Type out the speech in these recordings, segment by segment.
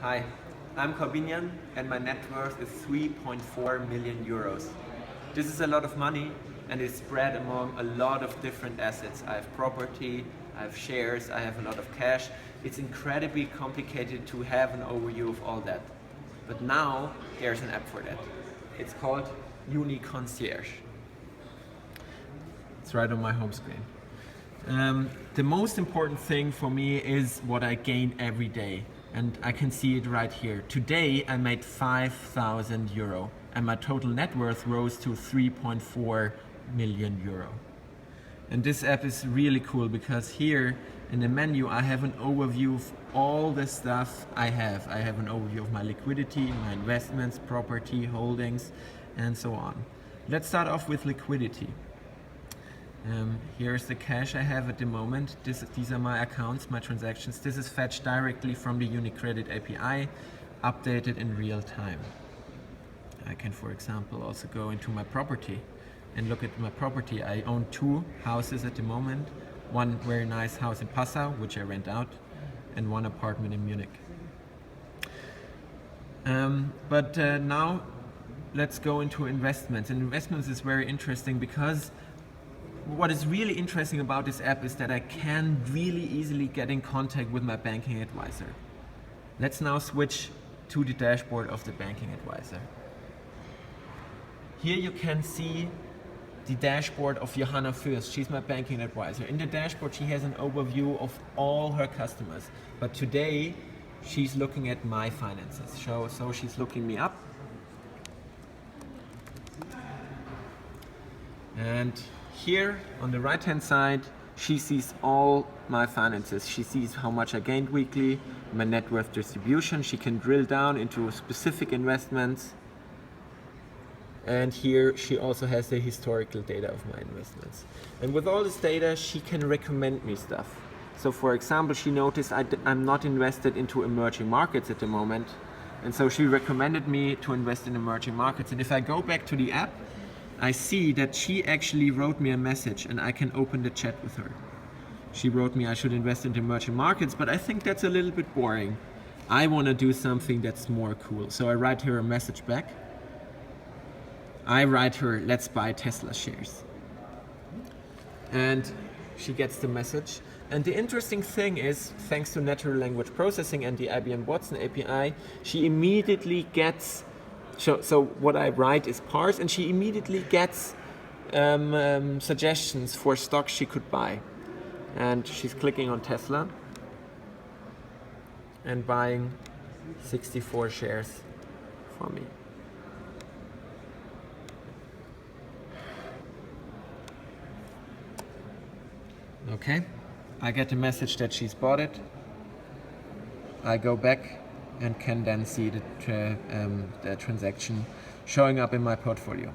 Hi, I'm Korbinian and my net worth is 3.4 million euros. This is a lot of money and it's spread among a lot of different assets. I have property, I have shares, I have a lot of cash. It's incredibly complicated to have an overview of all that. But now there's an app for that. It's called UniConcierge. It's right on my home screen. The most important thing for me is what I gain every day. And I can see it right here. Today I made 5,000 euro and my total net worth rose to 3.4 million euro. And this app is really cool because here in the menu I have an overview of all the stuff I have. I have an overview of my liquidity, my investments, property, holdings, and so on. Let's start off with liquidity. Here's the cash I have at the moment. These are my accounts, my transactions. This is fetched directly from the UniCredit API, updated in real time. I can, for example, also go into my property and look at my property. I own 2 houses at the moment, one very nice house in Passau, which I rent out, and one apartment in Munich. Now let's go into investments. And investments is very interesting because what is really interesting about this app is that I can really easily get in contact with my banking advisor. Let's now switch to the dashboard of the banking advisor. Here you can see the dashboard of Johanna Fürst. She's my banking advisor. In the dashboard she has an overview of all her customers. But today she's looking at my finances. So she's looking me up. And here on the right hand side she sees all my finances. She sees how much I gained weekly, my net worth distribution. She can drill down into specific investments. And here she also has the historical data of my investments. And with all this data she can recommend me stuff. So for example, she noticed I'm not invested into emerging markets at the moment. And so she recommended me to invest in emerging markets. And if I go back to the app, I see that she actually wrote me a message and I can open the chat with her. She wrote me I should invest into emerging markets, but I think that's a little bit boring. I want to do something that's more cool. So I write her a message back. I write her, let's buy Tesla shares. And she gets the message. And the interesting thing is, thanks to natural language processing and the IBM Watson API, she immediately gets So what I write is parsed and she immediately gets suggestions for stocks she could buy. And she's clicking on Tesla and buying 64 shares for me. Okay, I get the message that she's bought it. I go back and can then see the transaction showing up in my portfolio.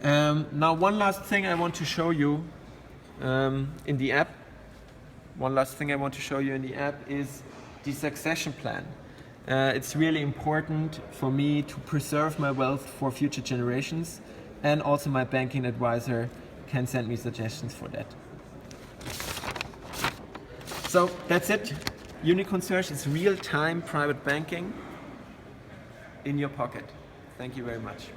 Now one last thing I want to show you in the app. One last thing I want to show you in the app is the succession plan. It's really important for me to preserve my wealth for future generations, and also my banking advisor can send me suggestions for that. So that's it. UniConcierge is real-time private banking in your pocket. Thank you very much.